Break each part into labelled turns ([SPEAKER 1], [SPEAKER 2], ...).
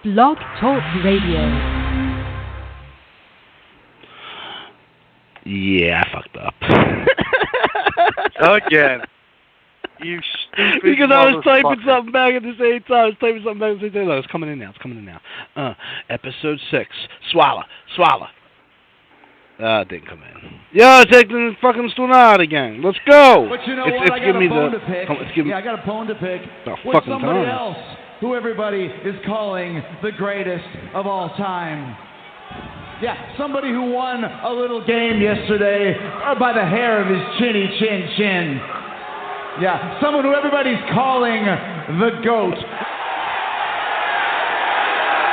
[SPEAKER 1] Blog Talk Radio.
[SPEAKER 2] Yeah, I fucked up.
[SPEAKER 3] Again. You stupid
[SPEAKER 2] Because I was typing something back at the same time. No, it's coming in now. Episode 6. Swallow. It didn't come in. Yo, take the fucking stone out again. Let's go.
[SPEAKER 4] But you know what? I got a bone to pick. I got a bone to pick with somebody else who everybody is calling the greatest of all time. Yeah, somebody who won a little game yesterday by the hair of his chinny chin. Yeah, someone who everybody's calling the GOAT.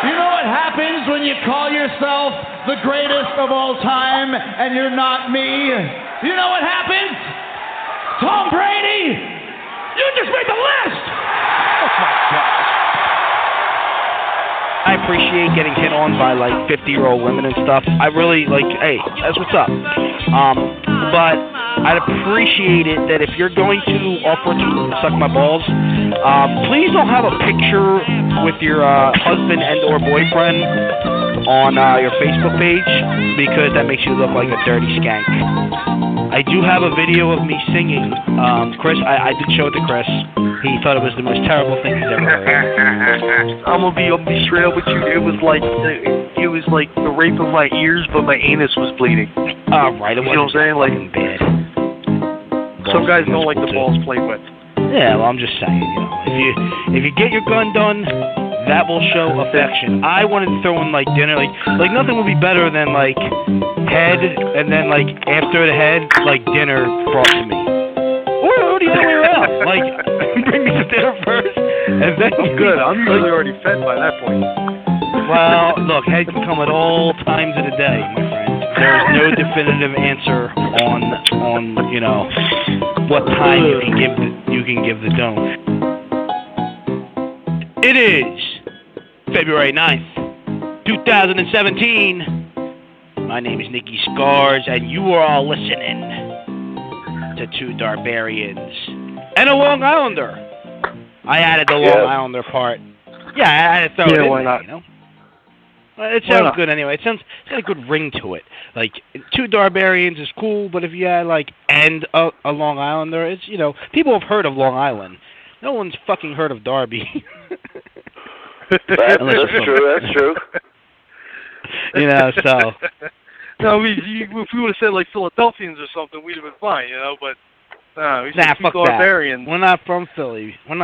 [SPEAKER 4] You know what happens when you call yourself the greatest of all time and you're not me? You know what happens? Tom Brady, you just made the list! Oh my God.
[SPEAKER 2] I appreciate getting hit on by like 50-year-old women and stuff. I really hey, that's what's up. But I'd appreciate it that if you're going to offer to suck my balls, please don't have a picture with your husband and or boyfriend on your Facebook page, because that makes you look like a dirty skank. I do have a video of me singing. Chris, I did show it to Chris. He thought it was the most terrible thing he's ever heard.
[SPEAKER 3] I'm gonna be straight up with you. It was like the rape of my ears, but my anus was bleeding.
[SPEAKER 2] Right,
[SPEAKER 3] you know what I'm saying? Like
[SPEAKER 2] bad.
[SPEAKER 3] Some guys don't like the balls played with.
[SPEAKER 2] Yeah, well, I'm just saying, if you get your gun done, that will show affection. I wanted to throw in like dinner, like nothing would be better than like head, and then like after the head, like dinner brought to me. Or the other way around, like bring me to dinner first, and then
[SPEAKER 3] I'm good. I'm usually already fed by that point.
[SPEAKER 2] Well, look, head can come at all times of the day, my friend. There is no definitive answer on what time you can give the dome. It is February 9th, 2017. My name is Nicky Scars, and you are all listening to Two Darbarians and a Long Islander. I added the Long Islander part. Yeah, I had to throw it in
[SPEAKER 3] why
[SPEAKER 2] there,
[SPEAKER 3] not?
[SPEAKER 2] It sounds good anyway. It's got a good ring to it. Like, Two Darbarians is cool, but if you add, and a Long Islander, it's, people have heard of Long Island. No one's fucking heard of Darby.
[SPEAKER 5] That's true.
[SPEAKER 2] So.
[SPEAKER 3] No, if we would have said, Philadelphians or something, we'd have been fine, but... we said
[SPEAKER 2] fuck
[SPEAKER 3] Darbarians.
[SPEAKER 2] That. We're not from Philly. I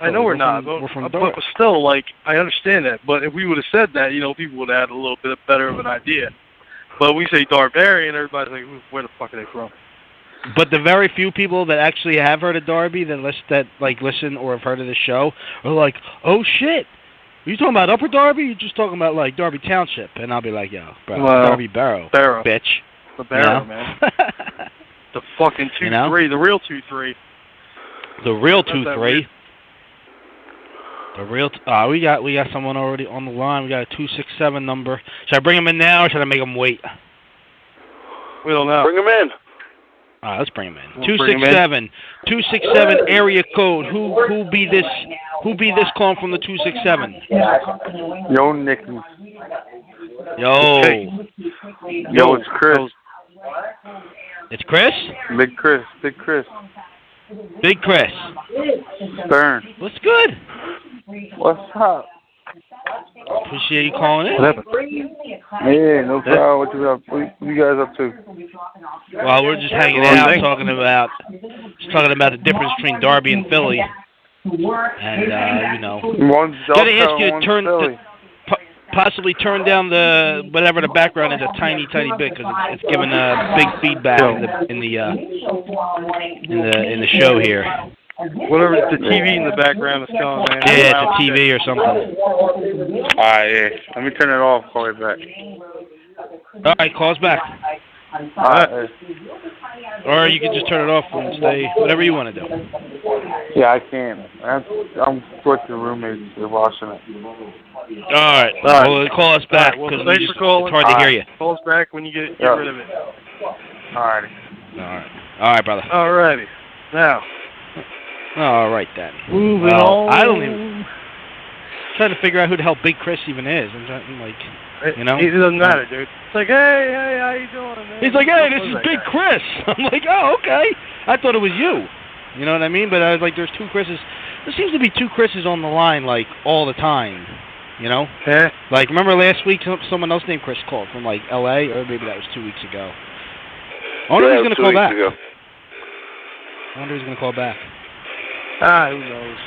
[SPEAKER 2] know
[SPEAKER 3] we're not.
[SPEAKER 2] We're from
[SPEAKER 3] but still, I understand that. But if we would have said that, people would have had a little bit better of an idea. But we say Darbarian, everybody's like, where the fuck are they from?
[SPEAKER 2] But the very few people that actually have heard of Darby, that listen or have heard of the show, are like, oh shit, are you talking about Upper Darby? You're just talking about Darby Township, and I'll be like, yo, bro, Darby Barrow, bitch,
[SPEAKER 3] the Barrow, man. The fucking 2-3, the real 2-3.
[SPEAKER 2] The real 2-3. The real. We got someone already on the line. We got a 267 number. Should I bring him in now, or should I make him wait?
[SPEAKER 3] We don't know.
[SPEAKER 5] Bring him in.
[SPEAKER 2] Let's bring him in. 267 area code. Who be this calling from the 267?
[SPEAKER 6] Yo, Nicky.
[SPEAKER 2] Yo.
[SPEAKER 3] Hey.
[SPEAKER 6] Yo, it's Chris.
[SPEAKER 2] It's Chris?
[SPEAKER 6] Big Chris.
[SPEAKER 2] Big Chris.
[SPEAKER 6] Stern.
[SPEAKER 2] What's good?
[SPEAKER 6] What's up?
[SPEAKER 2] Appreciate you calling in.
[SPEAKER 6] Yeah, no problem. What you guys up to?
[SPEAKER 2] Well, we're just hanging out, talking about the difference between Darby and Philly. And
[SPEAKER 6] One's
[SPEAKER 2] gotta ask you to
[SPEAKER 6] Philly.
[SPEAKER 2] possibly turn down the whatever the background is a tiny bit, because it's giving a big feedback in the show here.
[SPEAKER 3] Whatever, the TV in the background is telling, man.
[SPEAKER 2] Yeah, it's a TV or something.
[SPEAKER 6] Alright, yeah. Let me turn it off. Call you back.
[SPEAKER 2] All right, call us back.
[SPEAKER 6] Alright.
[SPEAKER 2] Or you can just turn it off and stay, whatever you want to do.
[SPEAKER 6] Yeah, I can. I'm with the roommates. They're watching it.
[SPEAKER 2] All right. Well, call us back, because
[SPEAKER 3] thanks for calling.
[SPEAKER 2] It's hard to hear you.
[SPEAKER 3] Call us back when you get rid of it.
[SPEAKER 6] Alrighty.
[SPEAKER 2] All right, brother.
[SPEAKER 3] Alrighty. Now.
[SPEAKER 2] All right, then.
[SPEAKER 3] Moving on.
[SPEAKER 2] I don't even... trying to figure out who the hell Big Chris even is. I'm like, you know?
[SPEAKER 3] It doesn't matter, dude. It's like, hey, how you doing? Man?
[SPEAKER 2] He's like, hey, this is Big Chris. I'm like, oh, okay. I thought it was you. You know what I mean? But I was like, there's two Chris's. There seems to be two Chris's on the line, like, all the time. You know?
[SPEAKER 3] Yeah.
[SPEAKER 2] Like, remember last week someone else named Chris called from, like, L.A.? Or maybe that was 2 weeks ago. I wonder if he's going to call back. I wonder if he's going to call back.
[SPEAKER 3] Who knows?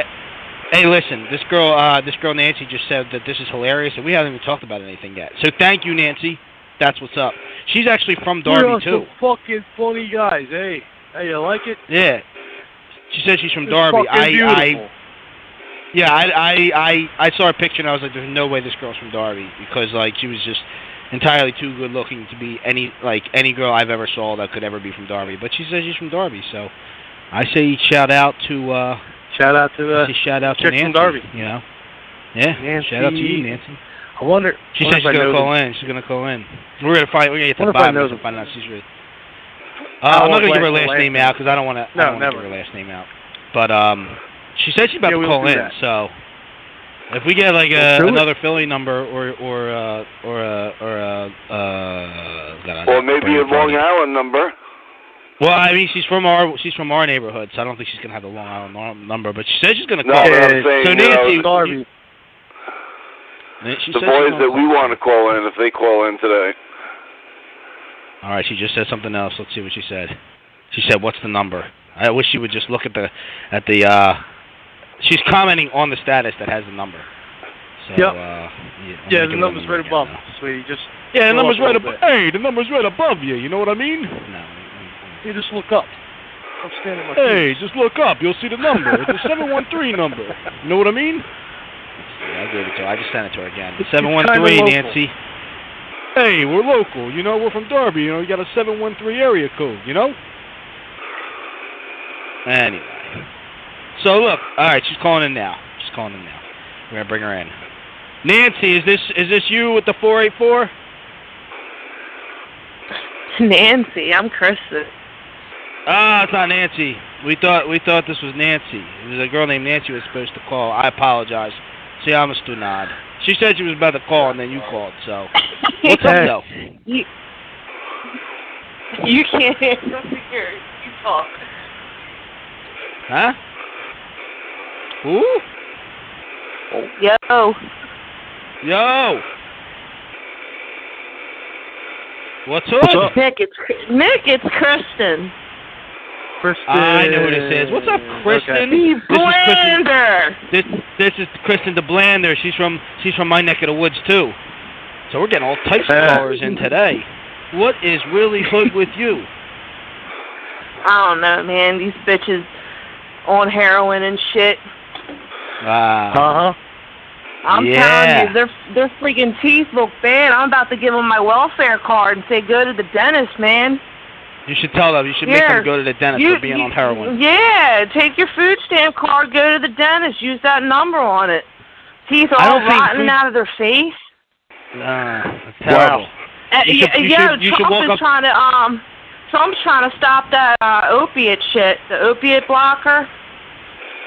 [SPEAKER 2] Hey, listen, this girl Nancy just said that this is hilarious, and we haven't even talked about anything yet. So thank you, Nancy. That's what's up. She's actually from Darby, too.
[SPEAKER 3] Some fucking funny guys, hey. Hey, you like it?
[SPEAKER 2] Yeah. She said she's from
[SPEAKER 3] It's
[SPEAKER 2] Darby.
[SPEAKER 3] beautiful.
[SPEAKER 2] I saw her picture, and I was like, there's no way this girl's from Darby, because, like, she was just entirely too good looking to be any girl I've ever saw that could ever be from Darby. But she says she's from Darby, so I say shout out to Nancy
[SPEAKER 3] from Darby.
[SPEAKER 2] You know, yeah.
[SPEAKER 3] Nancy.
[SPEAKER 2] Shout out to you, Nancy.
[SPEAKER 3] I wonder.
[SPEAKER 2] She said she's gonna call in. She's gonna call in. We're gonna get to the bottom and find out she's really. I'm not gonna give her last name out because I don't want to.
[SPEAKER 3] No,
[SPEAKER 2] never. Give her last name out. But she said she's about to call in. That. So if we get like another Philly number or
[SPEAKER 5] maybe a Long Island number.
[SPEAKER 2] Well, I mean, she's from our neighborhood, so I don't think she's gonna have the Long Island number. But she said she's gonna call.
[SPEAKER 5] No, I'm saying,
[SPEAKER 2] so Nancy,
[SPEAKER 3] Darby.
[SPEAKER 5] The boys that we want to call in, if they call in today.
[SPEAKER 2] All right, she just said something else. Let's see what she said. She said, "What's the number?" I wish she would just look at the. She's commenting on the status that has the number. So,
[SPEAKER 3] yeah, the number's right above, sweetie. Just
[SPEAKER 2] the number's right above. Hey, the number's right above you. You know what I mean? No.
[SPEAKER 3] You just look up. I'm standing my
[SPEAKER 2] Hey, just look up. You'll see the number. It's a 713 number. You know what I mean? Yeah, I gave it to her. I just sent it to her again. 713, Nancy. Hey, we're local. You know, we're from Darby. You know, you got a 713 area code. You know. Anyway. So look, all right. She's calling in now. We're gonna bring her in. Nancy, is this you with the 484?
[SPEAKER 7] Nancy, I'm Kristen.
[SPEAKER 2] Ah, it's not Nancy. We thought this was Nancy. There's a girl named Nancy who was supposed to call. I apologize. See, I'm a stunad. She said she was about to call, and then you called. So, what's up, though?
[SPEAKER 7] You can't answer here. You talk.
[SPEAKER 2] Huh? Who? Yo. What's up?
[SPEAKER 7] Nick, it's Kristen.
[SPEAKER 2] I know who this is. What's up, Kristen?
[SPEAKER 7] Okay. Blander.
[SPEAKER 2] This is Kristen the Blander. She's from my neck of the woods too. So we're getting all types of callers in today. What is really hood with you?
[SPEAKER 7] I don't know, man. These bitches on heroin and shit.
[SPEAKER 3] Uh-huh.
[SPEAKER 7] I'm telling you, their freaking teeth look bad. I'm about to give them my welfare card and say, go to the dentist, man.
[SPEAKER 2] You should tell them. You should make them go to the dentist for being on heroin.
[SPEAKER 7] Yeah, take your food stamp card, go to the dentist, use that number on it. Teeth all rotten out of their face.
[SPEAKER 2] That's terrible.
[SPEAKER 7] Wow. Trump's trying to stop that opiate shit, the opiate blocker,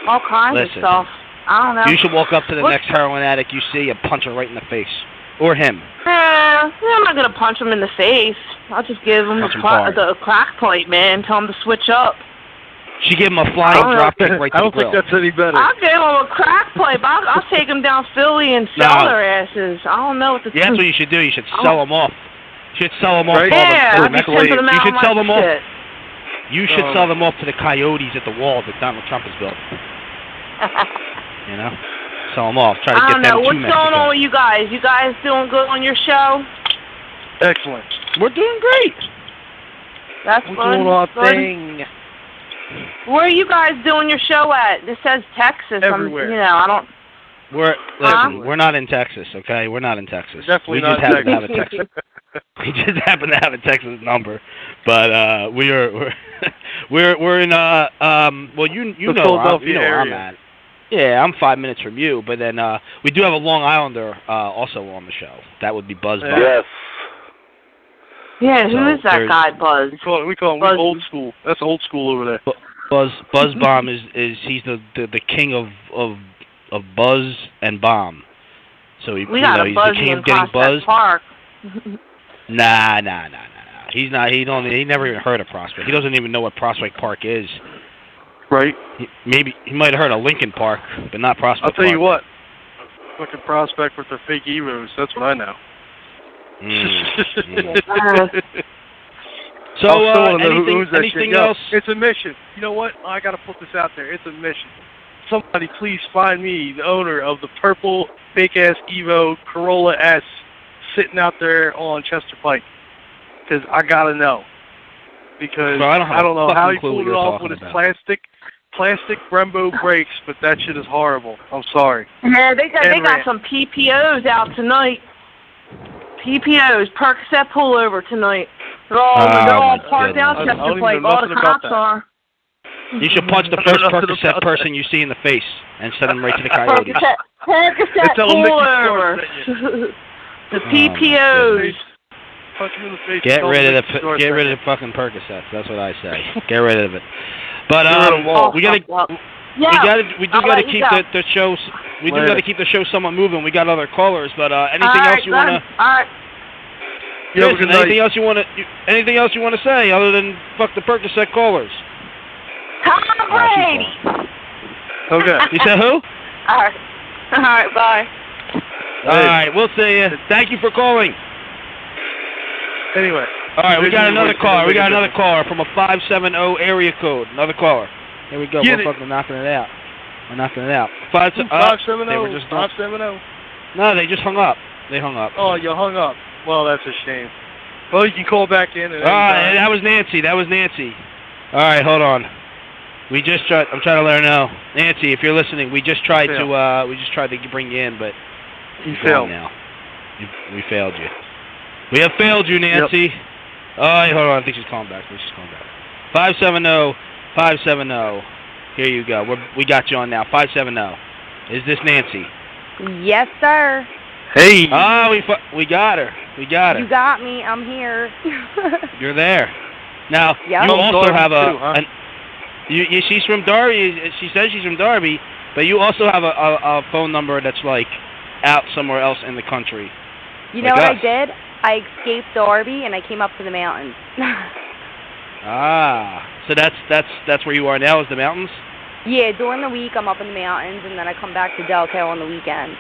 [SPEAKER 7] all kinds of stuff. I don't know.
[SPEAKER 2] You should walk up to the next heroin addict you see and punch her right in the face. Or him.
[SPEAKER 7] I'm not going to punch him in the face. I'll just give him the crack pipe, man. Tell him to switch up.
[SPEAKER 2] She gave him a flying drop kick right to the grill.
[SPEAKER 3] I don't think that's any better.
[SPEAKER 7] I'll give him a crack pipe. I'll take him down Philly and sell their asses. I don't know what to do.
[SPEAKER 2] Yeah, that's what you should do. You should sell them off. You should sell them off.
[SPEAKER 7] Right? I'll be pimping them out.
[SPEAKER 2] You should sell them
[SPEAKER 7] off.
[SPEAKER 2] You should sell them off to the coyotes at the wall that Donald Trump has built. You know? Sell them off. Try to get them 2
[SPEAKER 7] What's going on with you guys? You guys doing good on your show?
[SPEAKER 3] Excellent.
[SPEAKER 2] We're doing great.
[SPEAKER 7] That's
[SPEAKER 3] We're doing our thing.
[SPEAKER 7] Where are you guys doing your show at? This says Texas.
[SPEAKER 3] Everywhere.
[SPEAKER 7] I don't...
[SPEAKER 2] We're not in Texas, okay? We're not in Texas.
[SPEAKER 3] Definitely not in
[SPEAKER 2] Texas. We just happen to have a Texas number, but we're in well you know where I'm at. Yeah, I'm 5 minutes from you, but then we do have a Long Islander also on the show. That would be Buzz Bomb.
[SPEAKER 5] Yes.
[SPEAKER 7] Yeah, who is that guy, Buzz?
[SPEAKER 3] We call him old school. That's old school over there.
[SPEAKER 2] Buzz Bomb is he's the king of buzz and bomb. So he,
[SPEAKER 7] we got a
[SPEAKER 2] he's
[SPEAKER 7] buzzy in
[SPEAKER 2] getting buzzed.
[SPEAKER 7] Park.
[SPEAKER 2] Nah. He's not. He never even heard of Prospect. He doesn't even know what Prospect Park is.
[SPEAKER 3] Right.
[SPEAKER 2] He might have heard of Lincoln Park, but not Prospect Park.
[SPEAKER 3] I'll tell you what. Fucking Prospect with their fake Evos. That's what I know.
[SPEAKER 2] So, anything else?
[SPEAKER 3] It's a mission. You know what? I got to put this out there. It's a mission. Somebody please find me the owner of the purple fake-ass Evo Corolla S sitting out there on Chester Pike. Because I got to know. Because
[SPEAKER 2] Bro,
[SPEAKER 3] I don't know how he pulled it off with his
[SPEAKER 2] about.
[SPEAKER 3] plastic Brembo brakes, but that shit is horrible. I'm sorry.
[SPEAKER 7] Yeah, they got some PPOs out tonight. PPOs, Percocet pullover tonight. They're all parked out Chester Pike. All the cops are.
[SPEAKER 2] You should punch the first Percocet person you see in the face and send them right to the Coyotes.
[SPEAKER 7] Percocet pullover. The PPOs.
[SPEAKER 2] Get rid of the fucking Percocets. That's what I say. Get rid of it. But we do gotta keep the show. We do gotta keep the show somewhat moving. We got other callers, but anything else you wanna?
[SPEAKER 7] All right.
[SPEAKER 2] Listen, anything else you wanna say other than fuck the Percocet callers?
[SPEAKER 7] Tom Brady.
[SPEAKER 3] Okay.
[SPEAKER 2] You said who?
[SPEAKER 7] All right. Bye.
[SPEAKER 2] All right. We'll see you. Thank you for calling.
[SPEAKER 3] Anyway.
[SPEAKER 2] All right, we got another caller. We got another caller from a 570 area code. Another caller. Here we go. We're fucking knocking it out. We're knocking it out.
[SPEAKER 3] 570.
[SPEAKER 2] They were just
[SPEAKER 3] 570.
[SPEAKER 2] No, they just hung up. They hung up.
[SPEAKER 3] Oh, you hung up. Well, that's a shame. Well, you can call back in.
[SPEAKER 2] That was Nancy. All right, hold on. We just tried. I'm trying to let her know, Nancy, if you're listening. We just tried to bring you in, but
[SPEAKER 3] you failed.
[SPEAKER 2] Now, we failed you. We have failed you, Nancy. Yep. Hold on. I think she's calling back. 570. Here you go. We got you on now. 570. Is this Nancy?
[SPEAKER 8] Yes, sir.
[SPEAKER 3] Hey.
[SPEAKER 2] Oh, we got her. You got
[SPEAKER 8] me. I'm here.
[SPEAKER 2] You're there. Now,
[SPEAKER 8] yep.
[SPEAKER 2] You also have she's from Darby. She says she's from Darby, but you also have a phone number that's like out somewhere else in the country.
[SPEAKER 8] You know what I did? I escaped Darby and I came up to the mountains.
[SPEAKER 2] So that's where you are now, is the mountains?
[SPEAKER 8] Yeah, during the week I'm up in the mountains and then I come back to Delco on the weekend.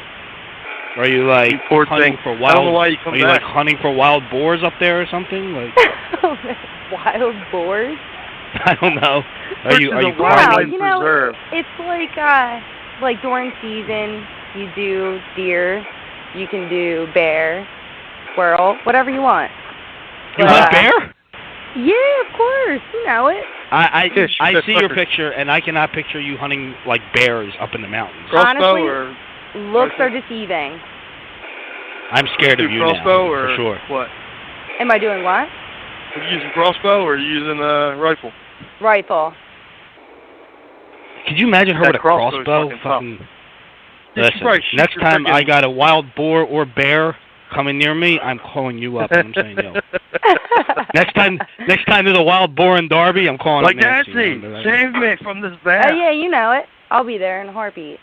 [SPEAKER 2] Are you like hunting for wild?
[SPEAKER 3] I don't know why you come back.
[SPEAKER 2] Are you like hunting for wild boars up there or something? Like
[SPEAKER 8] wild boars?
[SPEAKER 2] I don't know. Are you
[SPEAKER 3] wildlife
[SPEAKER 8] preserve? It's like during season you do deer, you can do bear, squirrel, whatever you want.
[SPEAKER 2] You hunt bear?
[SPEAKER 8] Yeah, of course. You know it.
[SPEAKER 2] I see your picture, and I cannot picture you hunting like bears up in the mountains.
[SPEAKER 8] Honestly, looks are deceiving.
[SPEAKER 2] I'm scared of you now, for sure.
[SPEAKER 3] What?
[SPEAKER 8] Am I doing what?
[SPEAKER 3] Are you using crossbow or are you using a rifle?
[SPEAKER 8] Rifle.
[SPEAKER 2] Could you imagine her with a crossbow? Listen, next time I got a wild boar or bear coming near me, I'm calling you up. And I'm saying, yo. Next time there's a wild boar in Darby, I'm calling up Nancy.
[SPEAKER 3] Save me from this bear.
[SPEAKER 8] Oh yeah, you know it. I'll be there in a heartbeat.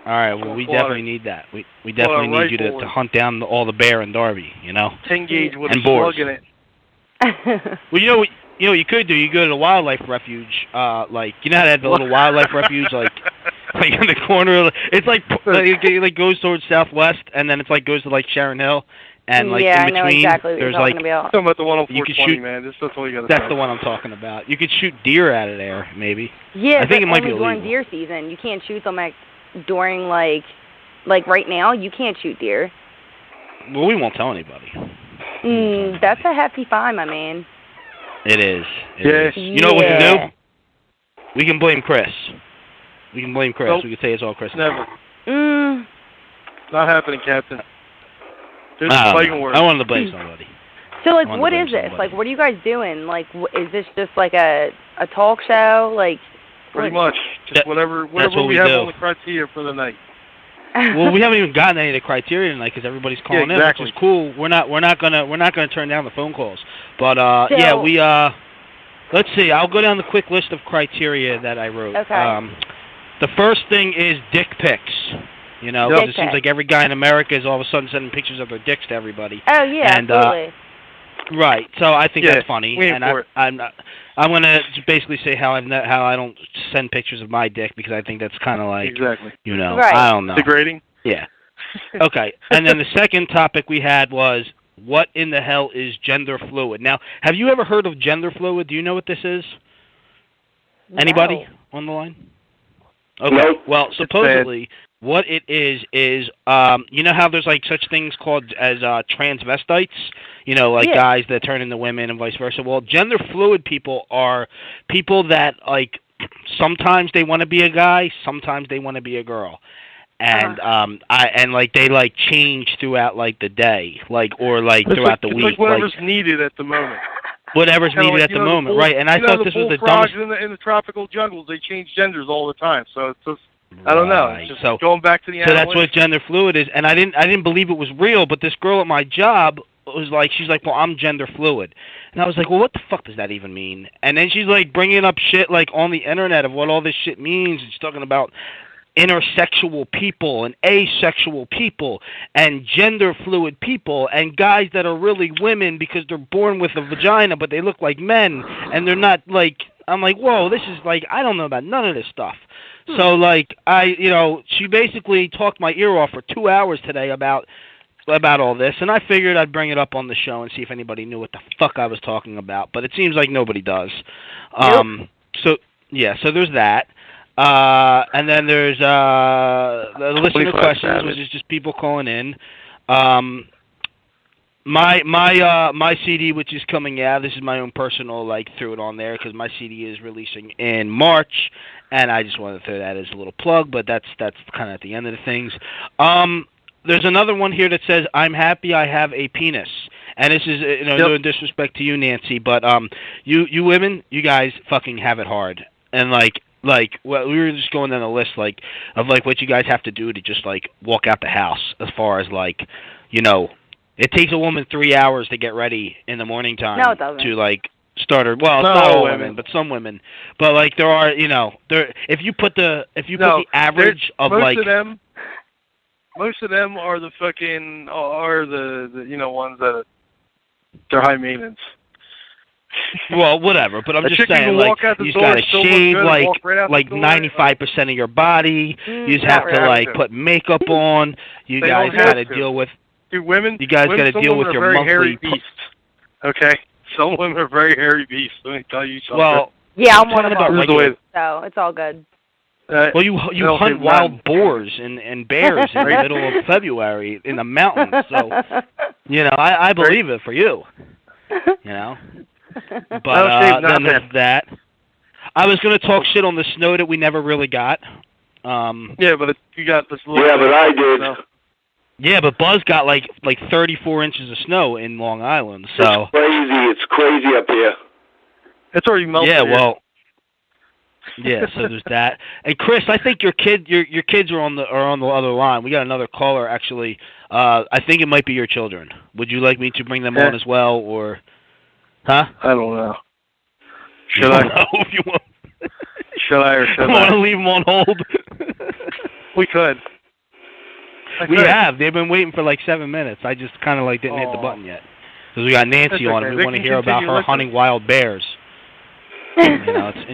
[SPEAKER 2] All right, well, we definitely need that. We definitely need you to hunt down all the bear in Darby, you know?
[SPEAKER 3] 10 gauge with
[SPEAKER 2] and
[SPEAKER 3] a slug in it.
[SPEAKER 2] Well, you know what you could do? You go to the wildlife refuge, like, you know how they have the little wildlife refuge, like in the corner. It's like it goes towards southwest, and then it's like goes to like Sharon Hill, and like in between,
[SPEAKER 8] I know exactly what
[SPEAKER 2] there's
[SPEAKER 8] you're talking about.
[SPEAKER 3] I'm talking about the one on 420, man. That's all you got to
[SPEAKER 2] That's the one I'm talking about. You could shoot deer out of there, maybe.
[SPEAKER 8] Yeah,
[SPEAKER 2] I think it might be illegal.
[SPEAKER 8] During deer season. You can't shoot them during like right now. You can't shoot deer.
[SPEAKER 2] Well, we won't tell anybody.
[SPEAKER 8] That's a hefty fine, my man.
[SPEAKER 2] It is.
[SPEAKER 3] Yes.
[SPEAKER 2] You know what we can do? We can blame Chris. Nope. We can say it's all Chris.
[SPEAKER 3] Never. Not happening, Captain. There's fighting words.
[SPEAKER 2] I wanted to blame somebody.
[SPEAKER 8] So, like, what is this? Like, what are you guys doing? Like, is this just like a talk show? Like,
[SPEAKER 3] pretty much. Just whatever we have on the criteria for the night.
[SPEAKER 2] Well, we haven't even gotten any of the criteria tonight because everybody's calling in, which is cool. We're not gonna turn down the phone calls. But let's see. I'll go down the quick list of criteria that I wrote.
[SPEAKER 8] Okay.
[SPEAKER 2] The first thing is dick pics. You know, because it seems like every guy in America is all of a sudden sending pictures of their dicks to everybody.
[SPEAKER 8] Oh yeah,
[SPEAKER 2] and,
[SPEAKER 8] absolutely.
[SPEAKER 2] Right. So I think that's funny, and I'm gonna basically say how I don't send pictures of my dick because I think that's kind of like you know, I don't know.
[SPEAKER 3] Degrading.
[SPEAKER 2] Yeah. Okay. And then the second topic we had was what in the hell is gender fluid? Now, have you ever heard of gender fluid? Do you know what this is? Anybody on the line? Okay.
[SPEAKER 5] Nope.
[SPEAKER 2] Well, supposedly what it is you know how there's like such things called as transvestites, you know, like guys that turn into women and vice versa. Well, gender fluid people are people that like sometimes they want to be a guy, sometimes they want to be a girl. And like they like change throughout like the day, like or like throughout the week.
[SPEAKER 3] Like whatever's needed at the moment.
[SPEAKER 2] Whatever's needed at the moment, right? And I thought this was the dumbest.
[SPEAKER 3] In the tropical jungles, they change genders all the time. So it's just I don't know. It's just going back to the
[SPEAKER 2] So that's what gender fluid is. And I didn't believe it was real, but this girl at my job was like, she's like, well, I'm gender fluid. And I was like, well, what the fuck does that even mean? And then she's like bringing up shit like on the internet of what all this shit means. She's talking about intersexual people and asexual people and gender fluid people and guys that are really women because they're born with a vagina but they look like men and they're not like. I'm like, whoa, this is like, I don't know about none of this stuff. So like she basically talked my ear off for 2 hours today about all this, and I figured I'd bring it up on the show and see if anybody knew what the fuck I was talking about, but it seems like nobody does. So there's that. And then there's the listener questions, which is just people calling in. My CD, which is coming out, this is my own personal, like, threw it on there because my CD is releasing in March, and I just wanted to throw that as a little plug, but that's kind of at the end of the things. There's another one here that says, I'm happy I have a penis. And this is, no disrespect to you, Nancy, but you women, you guys fucking have it hard. And, well, we were just going down the list, of what you guys have to do to just, walk out the house as far as, it takes a woman 3 hours to get ready in the morning time.
[SPEAKER 8] No, it doesn't.
[SPEAKER 2] To, start her. Well, it's not all women, but some women. But, there are, if you put the average of,
[SPEAKER 3] most of them are the fucking, the ones that, they're high maintenance.
[SPEAKER 2] Well, whatever, but I'm just saying, you just gotta shave, 95% of your body. You just have to, put makeup on. You guys gotta deal with...
[SPEAKER 3] women...
[SPEAKER 2] You guys gotta deal with your monthly...
[SPEAKER 3] Hairy beasts. Okay? Some women are very hairy beasts, let me tell you something.
[SPEAKER 2] Well...
[SPEAKER 8] Yeah, I'm one of them, so it's all good.
[SPEAKER 2] Well, you hunt wild boars and bears in the middle of February in the mountains, so, I believe it for you, But then there's that. I was going to talk shit on the snow that we never really got.
[SPEAKER 3] Yeah, but you got this little...
[SPEAKER 5] Yeah, but I did.
[SPEAKER 3] Snow.
[SPEAKER 2] Yeah, but Buzz got like 34 inches of snow in Long Island, so...
[SPEAKER 5] It's crazy up here.
[SPEAKER 3] It's already melted.
[SPEAKER 2] Yeah, well... Yeah, so there's that. And Chris, I think your kids are on the other line. We got another caller actually. I think it might be your children. Would you like me to bring them on as well, or? Huh?
[SPEAKER 3] I don't know. Should I?
[SPEAKER 2] Know if you want.
[SPEAKER 3] Should I or should I?
[SPEAKER 2] Want to leave them on hold?
[SPEAKER 3] We could.
[SPEAKER 2] We have. They've been waiting for 7 minutes. I just kind of didn't hit the button yet because we got Nancy on, and we want to hear about her hunting wild bears. It's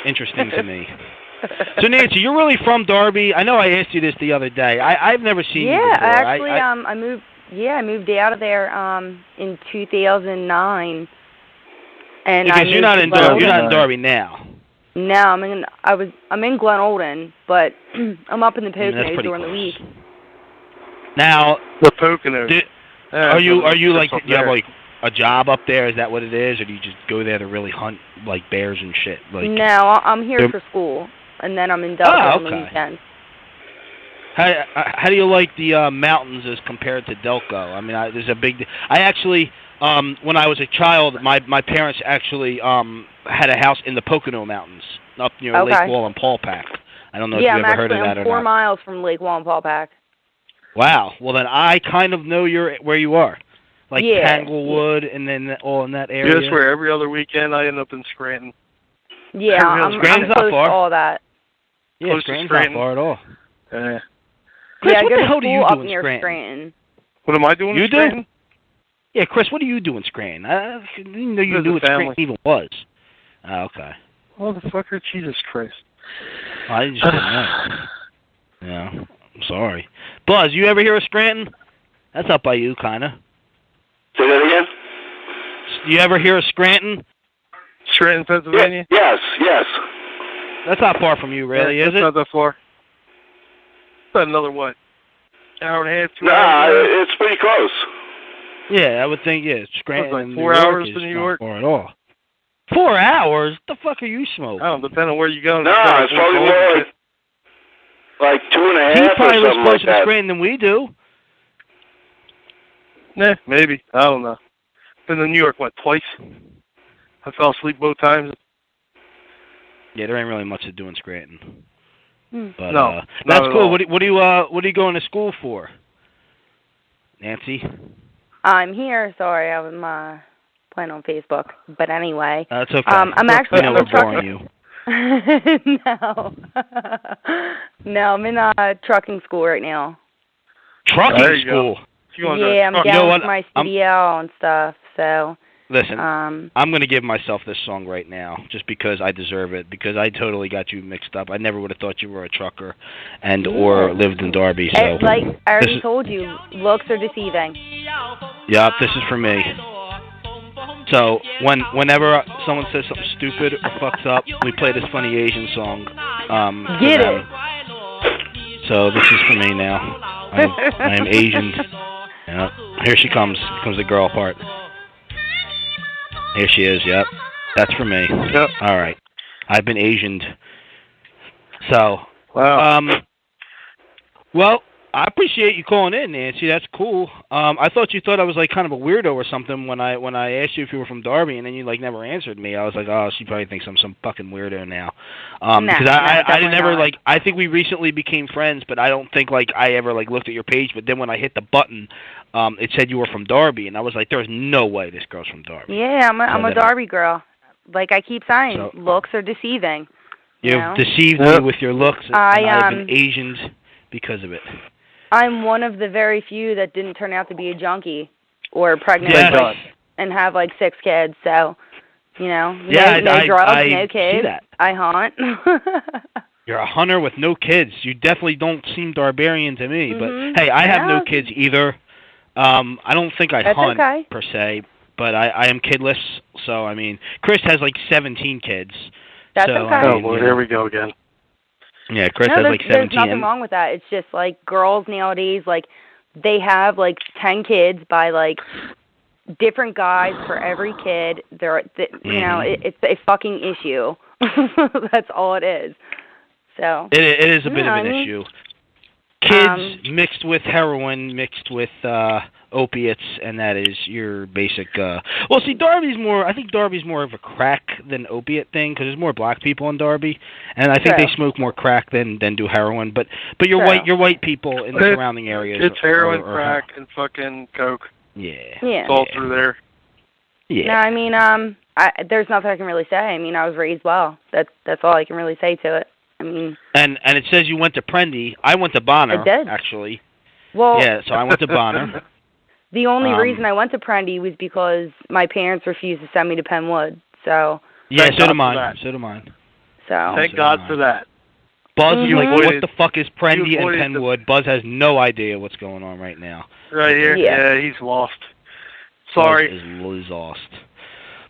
[SPEAKER 2] interesting to me. So Nancy, you're really from Darby. I know I asked you this the other day. I've never seen you before.
[SPEAKER 8] Yeah, actually, I moved. Yeah, I moved out of there in 2009. And
[SPEAKER 2] because you're not in Darby now.
[SPEAKER 8] No, I'm in Glen Olden, but I'm up in the Poconos during the week.
[SPEAKER 2] Now
[SPEAKER 3] the Poconos.
[SPEAKER 2] Are you do you have a job up there? Is that what it is, or do you just go there to really hunt bears and shit?
[SPEAKER 8] No, I'm here for school, and then I'm in Delco on the weekends.
[SPEAKER 2] How do you like the mountains as compared to Delco? I mean, there's a big... I actually, when I was a child, my parents actually had a house in the Pocono Mountains up near Lake Wallenpaupack. I don't know if you've ever heard of that or not.
[SPEAKER 8] Yeah, I'm 4 miles from Lake Wallenpaupack.
[SPEAKER 2] Wow. Well, then I kind of know where you are. Tanglewood and then all in that area.
[SPEAKER 3] That's where every other weekend I end up in Scranton.
[SPEAKER 8] Yeah, I'm close to all that.
[SPEAKER 2] Yeah, Scranton's not far at all. Chris,
[SPEAKER 8] yeah,
[SPEAKER 2] what
[SPEAKER 8] I go
[SPEAKER 2] the hell
[SPEAKER 8] to
[SPEAKER 2] do you
[SPEAKER 8] school
[SPEAKER 2] do
[SPEAKER 8] up
[SPEAKER 2] in
[SPEAKER 8] near
[SPEAKER 2] Scranton?
[SPEAKER 3] What am I doing in Scranton?
[SPEAKER 2] Do? Yeah, Chris, what do you do in Scranton? I didn't know you knew what
[SPEAKER 3] family.
[SPEAKER 2] Scranton even was. Oh, okay.
[SPEAKER 3] Motherfucker, Jesus Christ.
[SPEAKER 2] I just didn't know. Yeah, I'm sorry. Buzz, you ever hear of Scranton? That's up by you, kind of.
[SPEAKER 5] Say that again?
[SPEAKER 2] You ever hear of Scranton?
[SPEAKER 3] Scranton, Pennsylvania?
[SPEAKER 5] Yes.
[SPEAKER 2] That's not far from you, really, is it?
[SPEAKER 3] That's not that far. About another, what, hour and a half, 2 hours?
[SPEAKER 5] Nah, it's pretty close.
[SPEAKER 2] Yeah, I would think, Scranton,
[SPEAKER 3] like 4
[SPEAKER 2] New York
[SPEAKER 3] hours
[SPEAKER 2] is
[SPEAKER 3] to New
[SPEAKER 2] not
[SPEAKER 3] York?
[SPEAKER 2] far at all. 4 hours? What the fuck are you smoking?
[SPEAKER 3] I don't know, depending on where you go.
[SPEAKER 5] No, it's probably more like 2.5
[SPEAKER 2] He
[SPEAKER 5] or
[SPEAKER 2] probably lives
[SPEAKER 5] something
[SPEAKER 2] closer
[SPEAKER 5] like
[SPEAKER 2] to
[SPEAKER 5] that.
[SPEAKER 2] Scranton than we do.
[SPEAKER 3] Nah, maybe. I don't know. Been to New York, what, twice? I fell asleep both times.
[SPEAKER 2] Yeah, there ain't really much to do in Scranton. But,
[SPEAKER 3] no,
[SPEAKER 2] that's cool. What are you going to school for, Nancy?
[SPEAKER 8] I'm here. Sorry, I was playing on Facebook. But anyway.
[SPEAKER 2] That's okay.
[SPEAKER 8] I'm actually...
[SPEAKER 2] we're boring you.
[SPEAKER 8] No, I'm in trucking school right now.
[SPEAKER 2] Trucking school?
[SPEAKER 8] Yeah, I'm down with my CDL and stuff, so...
[SPEAKER 2] Listen, I'm going to give myself this song right now, just because I deserve it, because I totally got you mixed up. I never would have thought you were a trucker or lived in Darby. So
[SPEAKER 8] like I already told you, looks are deceiving.
[SPEAKER 2] Yep, this is for me. So whenever someone says something stupid or fucks up, we play this funny Asian song.
[SPEAKER 8] Get it.
[SPEAKER 2] So this is for me now. I am Asian. Yep. Here she comes. Here comes the girl part. Here she is, yep. That's for me.
[SPEAKER 3] Yep.
[SPEAKER 2] All right. I've been Asianed. So,
[SPEAKER 3] wow.
[SPEAKER 2] Well, I appreciate you calling in, Nancy. That's cool. I thought you thought I was like kind of a weirdo or something when I asked you if you were from Darby, and then you like never answered me. I was like, oh, she probably thinks I'm some fucking weirdo now. Because I didn't ever like. I think we recently became friends, but I don't think like I ever like looked at your page. But then when I hit the button, it said you were from Darby, and I was like, there's no way this girl's from Darby.
[SPEAKER 8] Yeah, I'm a Darby girl. Like I keep saying, looks are deceiving.
[SPEAKER 2] You've deceived me with your looks, and I've been Asianed because of it.
[SPEAKER 8] I'm one of the very few that didn't turn out to be a junkie or pregnant and have like 6 kids. So, you know, no drugs, no kids.
[SPEAKER 2] See that.
[SPEAKER 8] I hunt.
[SPEAKER 2] You're a hunter with no kids. You definitely don't seem Darbarian to me. But hey, I have no kids either. I don't think I hunt per se, but I am kidless. So I mean, Chris has like 17 kids.
[SPEAKER 8] That's
[SPEAKER 2] so,
[SPEAKER 8] okay.
[SPEAKER 3] Oh, well, here we go again.
[SPEAKER 2] Yeah, Chris has like 17.
[SPEAKER 8] There's nothing wrong with that. It's just like girls nowadays, like they have like 10 kids by like different guys for every kid. You know, it's a fucking issue. That's all it is. So
[SPEAKER 2] it is a bit of an issue. Kids mixed with heroin, mixed with opiates, and that is your basic. Well, see, I think Darby's more of a crack than opiate thing because there's more black people in Darby, and I think they smoke more crack than do heroin. But your white people in the surrounding areas.
[SPEAKER 3] It's heroin, crack, and fucking coke.
[SPEAKER 2] Yeah.
[SPEAKER 3] It's all through there.
[SPEAKER 8] Yeah. No, I mean, there's nothing I can really say. I mean, I was raised well. That's all I can really say to it. I mean,
[SPEAKER 2] and it says you went to Prendy. I went to Bonner.
[SPEAKER 8] I did.
[SPEAKER 2] Actually.
[SPEAKER 8] Well,
[SPEAKER 2] yeah, so I went to Bonner.
[SPEAKER 8] The only reason I went to Prendy was because my parents refused to send me to Penwood. So.
[SPEAKER 2] Yeah, so do mine. So do mine.
[SPEAKER 8] So.
[SPEAKER 3] Thank God for that.
[SPEAKER 2] Buzz is like, what the fuck is Prendy and Penwood? Buzz has no idea what's going on right now.
[SPEAKER 3] Right here? Yeah, he's lost. Sorry.
[SPEAKER 2] Buzz is lost.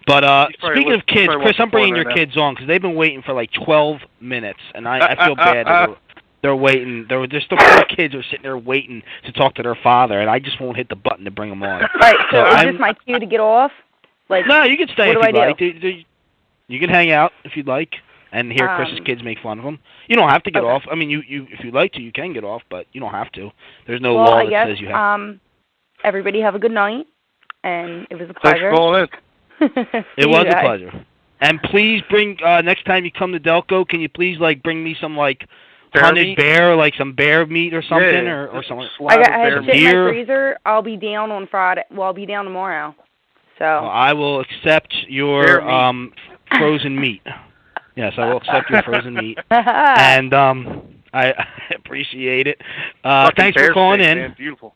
[SPEAKER 2] But speaking of kids, Chris, I'm bringing your kids on because they've been waiting for like 12 minutes, and I feel bad. They're waiting. They're still 4 kids are sitting there waiting to talk to their father, and I just won't hit the button to bring them on.
[SPEAKER 8] Right. So is this my cue to get off? Like,
[SPEAKER 2] no, you can stay if
[SPEAKER 8] you'd
[SPEAKER 2] like. You can hang out if you'd like and hear Chris's kids make fun of him. You don't have to get off. I mean, you if you'd like to, you can get off, but you don't have to. There's no law that says you have to.
[SPEAKER 8] Everybody have a good night, and it was a pleasure.
[SPEAKER 3] Thanks for calling in.
[SPEAKER 2] It was a pleasure. And please bring next time you come to Delco, can you please like bring me some like hunted bear, like some bear meat or something, or something.
[SPEAKER 8] I have shit in my freezer. I'll be down on Friday. Well, I'll be down tomorrow. So
[SPEAKER 2] I will accept your frozen meat. Yes, I will accept your frozen meat. And I appreciate it. Thanks for calling in.
[SPEAKER 3] Man. Beautiful.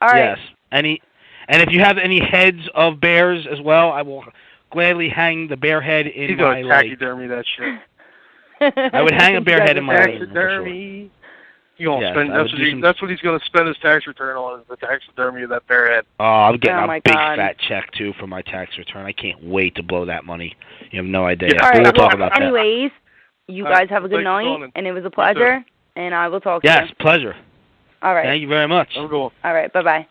[SPEAKER 8] All right.
[SPEAKER 2] Yes. And if you have any heads of bears as well, I will gladly hang the bear head in
[SPEAKER 3] He's
[SPEAKER 2] my
[SPEAKER 3] gonna taxidermy that shit.
[SPEAKER 2] I would hang a bear head in my
[SPEAKER 3] taxidermy. That's what he's going to spend his tax return on, is the taxidermy of that bear head.
[SPEAKER 2] Oh, I'm getting a big
[SPEAKER 8] God.
[SPEAKER 2] fat check, too, for my tax return. I can't wait to blow that money. You have no idea.
[SPEAKER 8] All right,
[SPEAKER 2] we'll talk about
[SPEAKER 8] anyways, you guys have a good night, and it was a pleasure, and I will talk to you.
[SPEAKER 2] Yes, pleasure.
[SPEAKER 8] All right.
[SPEAKER 2] Thank you very much.
[SPEAKER 3] I'm going.
[SPEAKER 8] All right, bye-bye.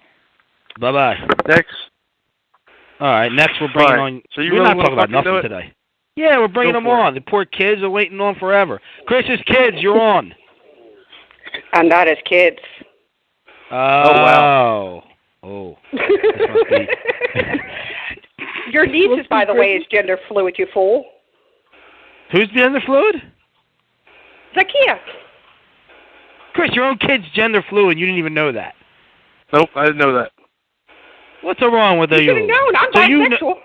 [SPEAKER 2] Bye-bye.
[SPEAKER 3] Next.
[SPEAKER 2] All right, next we're bringing on...
[SPEAKER 3] So you
[SPEAKER 2] we're
[SPEAKER 3] really
[SPEAKER 2] not talking about nothing today. Yeah, we're bringing them on. The poor kids are waiting on forever. Chris's kids, you're on.
[SPEAKER 9] I'm not his kids.
[SPEAKER 2] Oh, wow. Oh. This must be...
[SPEAKER 9] Your nieces, by the way, is gender fluid, you fool.
[SPEAKER 2] Who's gender fluid?
[SPEAKER 9] Zakia.
[SPEAKER 2] Chris, your own kid's gender fluid. You didn't even know that.
[SPEAKER 3] Nope, I didn't know that.
[SPEAKER 2] What's wrong with you?
[SPEAKER 9] You should have known. I'm bisexual.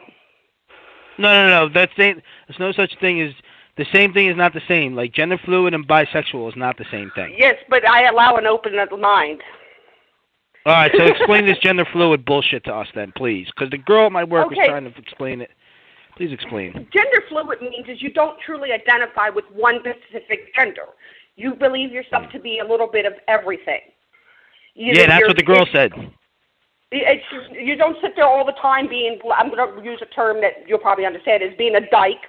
[SPEAKER 2] No. There's no such thing as... The same thing is not the same. Like, gender fluid and bisexual is not the same thing.
[SPEAKER 9] Yes, but I allow an open mind.
[SPEAKER 2] All right, so explain this gender fluid bullshit to us then, please. Because the girl at my work was trying to explain it. Please explain.
[SPEAKER 9] Gender fluid means is you don't truly identify with one specific gender. You believe yourself to be a little bit of everything.
[SPEAKER 2] That's what the girl said.
[SPEAKER 9] You don't sit there all the time being, I'm going to use a term that you'll probably understand, as being a dyke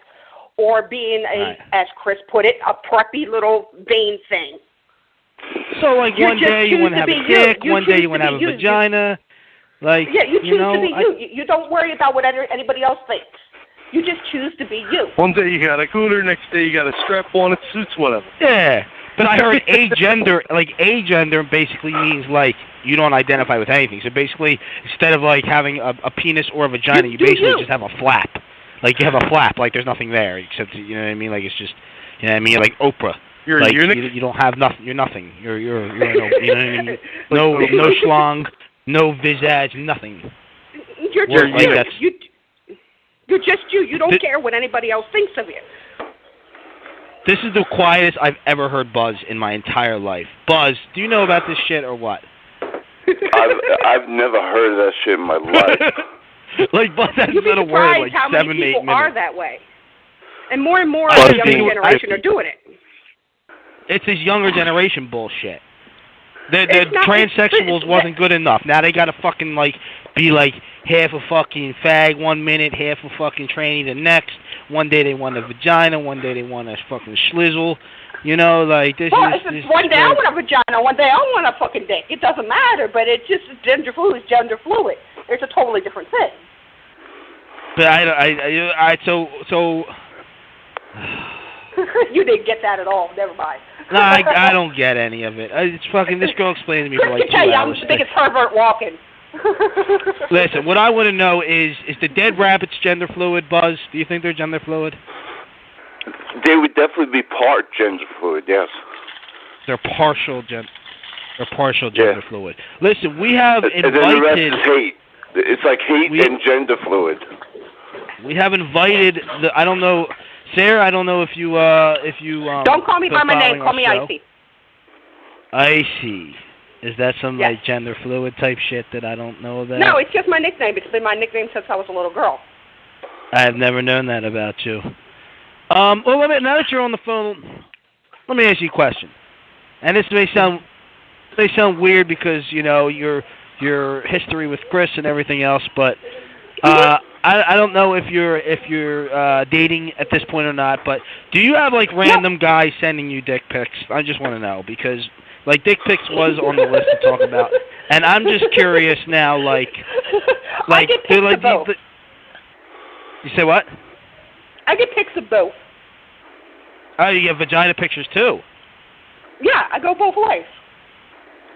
[SPEAKER 9] or being, as Chris put it, a preppy little vain thing.
[SPEAKER 2] So, like, one day you want to have a dick, one day you want to have a vagina. Like,
[SPEAKER 9] yeah, you choose to be you. You don't worry about what anybody else thinks. You just choose to be you.
[SPEAKER 3] One day you got a cooter, next day you got a strap on, it suits whatever.
[SPEAKER 2] Yeah, but I heard agender, like, agender basically means, like, you don't identify with anything. So basically, instead of, like, having a penis or a vagina, you basically just have a flap. Like, you have a flap, like there's nothing there, except, you know what I mean? Like, it's just, you know what I mean? Like Oprah.
[SPEAKER 3] You're
[SPEAKER 2] like,
[SPEAKER 3] a eunuch?
[SPEAKER 2] You don't have nothing. You're nothing. You're you know what I mean? No schlong, no visage, nothing.
[SPEAKER 9] You're just you. You're just you. You don't care what anybody else thinks of you.
[SPEAKER 2] This is the quietest I've ever heard Buzz in my entire life. Buzz, do you know about this shit or what?
[SPEAKER 5] I've never heard of that shit in my life.
[SPEAKER 2] Like, Buzz hasn't said a word like 7 to 8 minutes.
[SPEAKER 9] How many people are that way? And more of the younger generation are doing it.
[SPEAKER 2] It's this younger generation bullshit. The transsexuals wasn't good enough. Now they gotta fucking, like, be like half a fucking fag 1 minute, half a fucking tranny the next. One day they want a vagina, one day they want a fucking schlizzle. You know, like, this is...
[SPEAKER 9] One day I want a vagina, one day I want a fucking dick. It doesn't matter, but it's just gender fluid is gender fluid. It's a totally different thing.
[SPEAKER 2] But so...
[SPEAKER 9] You didn't get that at all. Never mind.
[SPEAKER 2] No, I don't get any of it. It's fucking... This girl explained to me for like 2 hours.
[SPEAKER 9] I'm the biggest pervert walking.
[SPEAKER 2] Listen, what I want to know is the dead rabbits gender fluid, Buzz? Do you think they're gender fluid?
[SPEAKER 5] They would definitely be part gender fluid, yes.
[SPEAKER 2] They're partial gender fluid. Listen, we have invited...
[SPEAKER 5] And then the rest is hate. It's like hate and gender fluid.
[SPEAKER 2] We have invited I don't know... Sarah, I don't know if you
[SPEAKER 9] don't call me by my name. Call me Icy.
[SPEAKER 2] Icy. Is that some like gender fluid type shit that I don't know about?
[SPEAKER 9] No, it's just my nickname. It's been my nickname since I was a little girl.
[SPEAKER 2] I have never known that about you. Well, now that you're on the phone, let me ask you a question. And this may sound weird because you know your history with Chris and everything else, but I don't know if you're dating at this point or not. But do you have like random guys sending you dick pics? I just want to know because like dick pics was on the list to talk about, and I'm just curious now. Like
[SPEAKER 9] I get pics of both.
[SPEAKER 2] You say what?
[SPEAKER 9] I get pics of both.
[SPEAKER 2] Oh, you get vagina pictures too?
[SPEAKER 9] Yeah, I go both ways.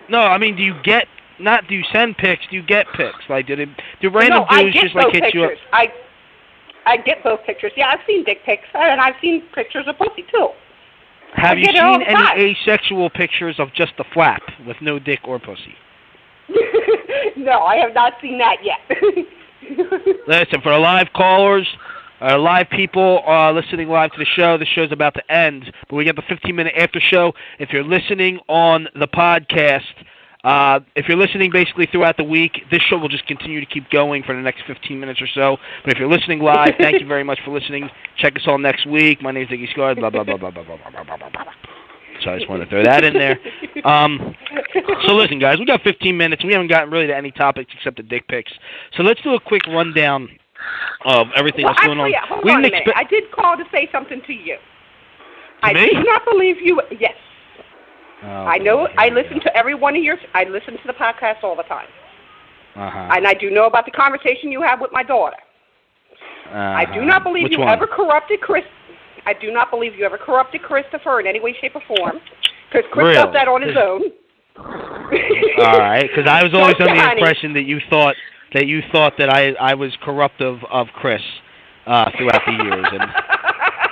[SPEAKER 2] No, I mean, do you send pics? Do you get pics? Like, do random dudes just like hit you up?
[SPEAKER 9] I get both pictures. Yeah, I've seen dick pics, and I've seen pictures of pussy too.
[SPEAKER 2] Have you seen any asexual pictures of just the flap with no dick or pussy?
[SPEAKER 9] No, I have not seen that yet.
[SPEAKER 2] Listen, for the live callers, Live people listening live to the show. The show's about to end, but we got the 15-minute after show. If you're listening on the podcast, if you're listening basically throughout the week, this show will just continue to keep going for the next 15 minutes or so. But if you're listening live, thank you very much for listening. Check us all next week. My name's Iggy Scott. Blah blah blah blah blah blah blah blah blah blah. So I just wanted to throw that in there. So listen, guys, we got 15 minutes. We haven't gotten really to any topics except the dick pics. So let's do a quick rundown of everything that's going on.
[SPEAKER 9] Hold on a minute. I did call to say something to you. I do not believe you. Yes.
[SPEAKER 2] Oh,
[SPEAKER 9] I know. I listen to every one of yours. I listen to the podcast all the time. And I do know about the conversation you have with my daughter. I do not believe you ever corrupted Chris. I do not believe you ever corrupted Christopher in any way, shape, or form. Because Chris does that on his own.
[SPEAKER 2] All right, because I was always under the impression that you thought that I was corruptive of Chris throughout the years, and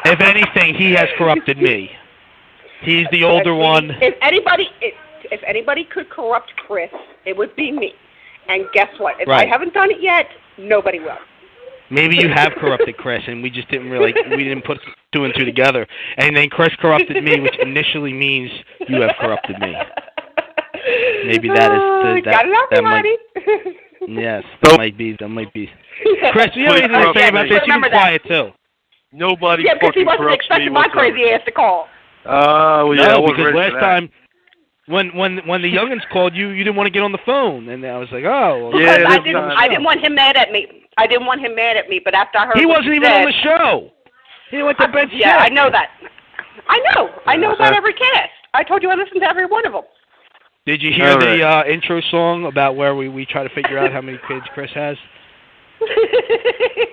[SPEAKER 2] if anything, he has corrupted me. He's the older one.
[SPEAKER 9] If anybody could corrupt Chris, it would be me. And guess what? If I haven't done it yet, nobody will.
[SPEAKER 2] Maybe you have corrupted Chris, and we just didn't put two and two together. And then Chris corrupted me, which initially means you have corrupted me. Maybe that is that might. Yes, that might be. Chris, you have anything to say about this? You can quiet too.
[SPEAKER 3] Nobody.
[SPEAKER 9] Yeah, because he wasn't expecting my crazy ass to call.
[SPEAKER 3] Well, yeah,
[SPEAKER 2] no, because last time. When the youngins called you, you didn't want to get on the phone, and I was like, oh.
[SPEAKER 9] Well, yeah, I didn't want him mad at me. But after I heard
[SPEAKER 2] he wasn't even on the show. He went to bed sick.
[SPEAKER 9] Yeah, I know that. I know about every cast. I told you I listened to every one of them.
[SPEAKER 2] Did you hear the intro song about where we try to figure out how many kids Chris has?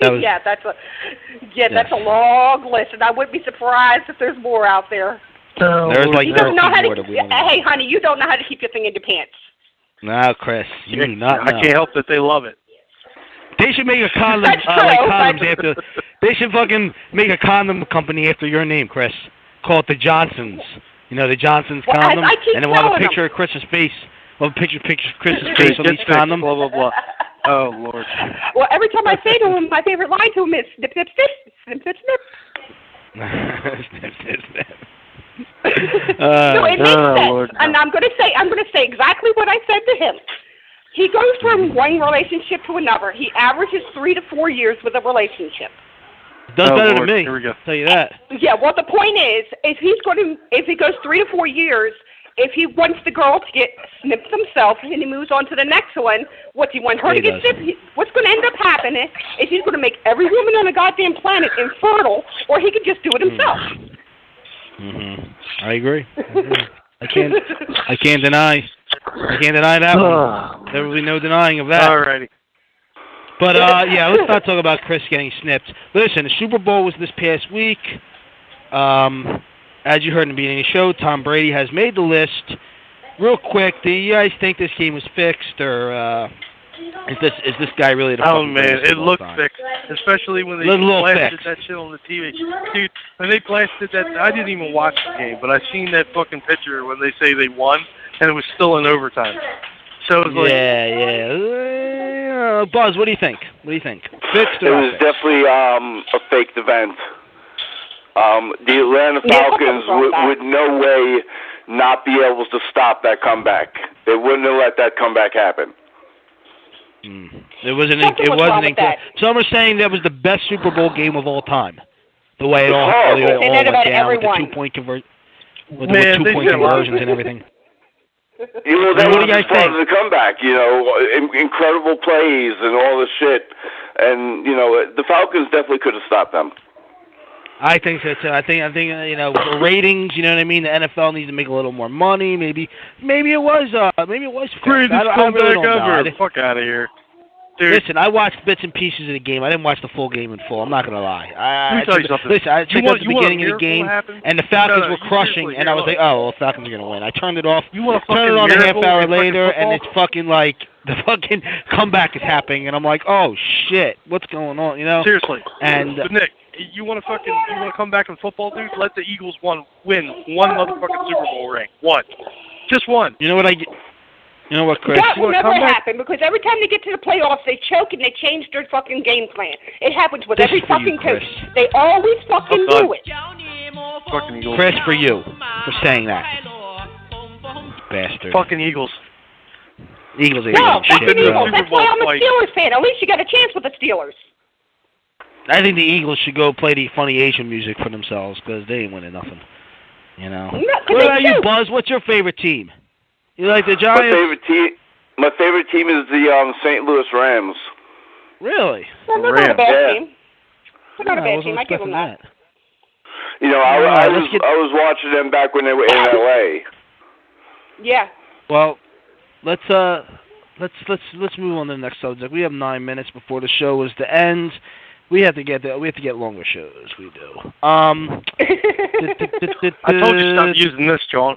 [SPEAKER 9] That's a long list, and I wouldn't be surprised if there's more out there.
[SPEAKER 2] There's like 13 more that we don't know.
[SPEAKER 9] Hey, honey, you don't know how to keep your thing in your pants.
[SPEAKER 2] No, Chris, you do not know.
[SPEAKER 3] I can't help that they love it.
[SPEAKER 2] They should make a condom condoms after. They should fucking make a condom company after your name, Chris. Call it the Johnsons. You know, the Johnsons condom, and then we'll have a picture of Chris's face. We'll have a picture of Chris's face on each condom.
[SPEAKER 3] Blah blah blah. Oh Lord.
[SPEAKER 9] Well, every time I say to him, my favorite line to him is snip snip snip snip snip snip.
[SPEAKER 2] Snip snip snip.
[SPEAKER 9] No, it makes sense. Lord. And I'm gonna say exactly what I said to him. He goes from one relationship to another. He averages 3 to 4 years with a relationship.
[SPEAKER 2] Does better than me.
[SPEAKER 3] Here we go.
[SPEAKER 2] Tell you that.
[SPEAKER 9] Yeah. Well, the point is, if he goes 3 to 4 years, if he wants the girl to get snipped himself and he moves on to the next one, what's he want her to get snipped? What's going to end up happening is he's going to make every woman on the goddamn planet infertile, or he could just do it himself.
[SPEAKER 2] I agree. I can't deny that one. There will be no denying of that.
[SPEAKER 3] Alrighty.
[SPEAKER 2] But yeah, let's not talk about Chris getting snipped. Listen, the Super Bowl was this past week. As you heard in the beginning of the show, Tom Brady has made the list. Real quick, do you guys think this game was fixed, or is this guy really the?
[SPEAKER 3] Oh man, it looked fixed, especially when they blasted that shit on the TV. Dude, when they blasted that, I didn't even watch the game, but I seen that fucking picture when they say they won, and it was still in overtime. So it was like,
[SPEAKER 2] yeah. Buzz, what do you think? Fixed or
[SPEAKER 5] it was definitely a faked event. The Atlanta Falcons would no way not be able to stop that comeback. They wouldn't have let that comeback happen.
[SPEAKER 2] It wasn't. Some are saying that was the best Super Bowl game of all time. The way it all went down with the 2-point conversions and everything.
[SPEAKER 5] You know, that was part of the comeback. You know, incredible plays and all this shit, and you know, the Falcons definitely could have stopped them.
[SPEAKER 2] I think so too. I think you know, for ratings, you know what I mean. The NFL needs to make a little more money. Maybe it was
[SPEAKER 3] greatest comeback ever. Fuck out of here. Dude.
[SPEAKER 2] Listen, I watched bits and pieces of the game. I didn't watch the full game in full. I'm not gonna lie.
[SPEAKER 3] Let me tell you something.
[SPEAKER 2] Listen, I checked out the beginning of the game, and the Falcons were crushing, and I was like, oh, well, the Falcons are gonna win. I turned it off. Turned it on a half hour later, and it's fucking like the fucking comeback is happening, and I'm like, oh shit, what's going on? You know?
[SPEAKER 3] Seriously.
[SPEAKER 2] And
[SPEAKER 3] but Nick, you want to come back in football, dude? Let the Eagles win one motherfucking Super Bowl ring. One. Just one.
[SPEAKER 2] You know what You know what, Chris?
[SPEAKER 9] That will never happen because every time they get to the playoffs, they choke and they change their fucking game plan. It happens with every fucking coach. They always fucking do it.
[SPEAKER 2] Chris, for you, for saying that. Bastard.
[SPEAKER 3] Fucking Eagles.
[SPEAKER 2] Eagles ain't
[SPEAKER 9] No,
[SPEAKER 2] shit,
[SPEAKER 9] fucking Eagles.
[SPEAKER 2] bro.
[SPEAKER 9] That's why I'm a Steelers fan. At least you got a chance with the Steelers.
[SPEAKER 2] I think the Eagles should go play the funny Asian music for themselves because they ain't winning nothing. You know. What about you, Buzz? What's your favorite team? You like the Giants?
[SPEAKER 5] My favorite team is the St. Louis Rams.
[SPEAKER 2] Really?
[SPEAKER 9] Well, they're not a bad team. They're not a bad team. I give them that.
[SPEAKER 5] You know, I was watching them back when they were in LA.
[SPEAKER 9] Yeah.
[SPEAKER 2] Well, let's move on to the next subject. We have 9 minutes before the show is to end. We have to get longer shows. We do.
[SPEAKER 3] I told you stop using this, John.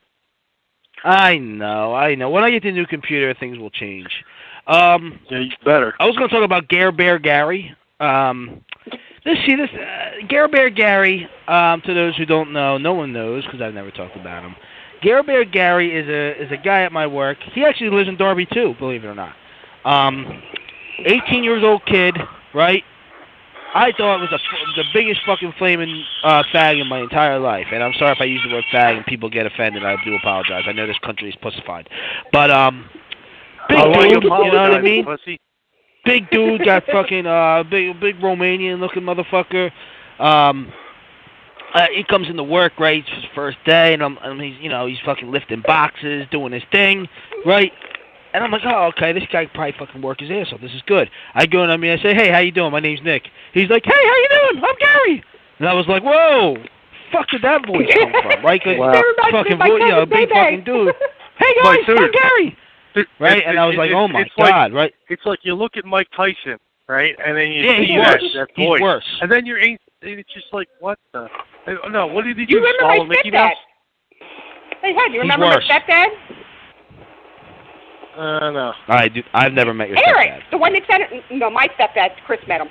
[SPEAKER 2] I know. When I get the new computer, things will change.
[SPEAKER 3] Yeah, you better.
[SPEAKER 2] I was going to talk about Gare Bear Gary. Gare Bear Gary, to those who don't know, no one knows because I've never talked about him. Gare Bear Gary is a guy at my work. He actually lives in Darby too, believe it or not. 18 years old kid, right? I thought it was the biggest fucking flaming fag in my entire life. And I'm sorry if I use the word fag and people get offended. I do apologize. I know this country is pussified. But, big dude, you know what I mean?
[SPEAKER 3] Pussy.
[SPEAKER 2] Big dude, got fucking, big Romanian-looking motherfucker. He comes into work, right? It's his first day, and he's fucking lifting boxes, doing his thing, right? And I'm like, oh, okay, this guy probably fucking work his ass off. This is good. I go and I say, hey, how you doing? My name's Nick. He's like, hey, how you doing? I'm Gary. And I was like, whoa, fuck did that voice come from, right? Fucking voice, big fucking dude. Hey guys, I'm Gary. Right? And I was like, oh my God, right?
[SPEAKER 3] It's like you look at Mike Tyson, right? And then you see that voice.
[SPEAKER 2] He's worse.
[SPEAKER 3] And then it's just like, what the? No, what did he do?
[SPEAKER 9] You remember
[SPEAKER 3] Swallow
[SPEAKER 9] my
[SPEAKER 3] Mickey
[SPEAKER 9] stepdad?
[SPEAKER 3] Mouse?
[SPEAKER 9] Hey, you remember my stepdad?
[SPEAKER 3] No.
[SPEAKER 2] I've never met your
[SPEAKER 9] Eric,
[SPEAKER 2] stepdad.
[SPEAKER 9] the one that said it. No, my stepdad, Chris met him.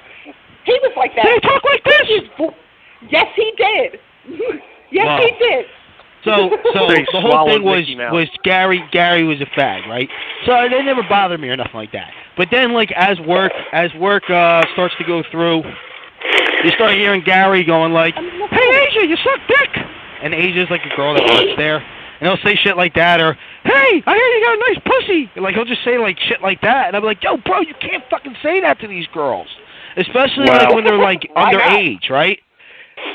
[SPEAKER 9] He was like that.
[SPEAKER 2] Did he talk like this?
[SPEAKER 9] Yes, he did. Yes, he did.
[SPEAKER 2] So the whole thing was Gary was a fag, right? So they never bothered me or nothing like that. But then, like, as work starts to go through, you start hearing Gary going like, hey, Asia, you suck dick. And Asia's like a girl that works there. And he'll say shit like that, or, hey, I hear you got a nice pussy. And, like, he'll just say, like, shit like that. And I'm like, yo, bro, you can't fucking say that to these girls. Especially, like, when they're, like, underage, right?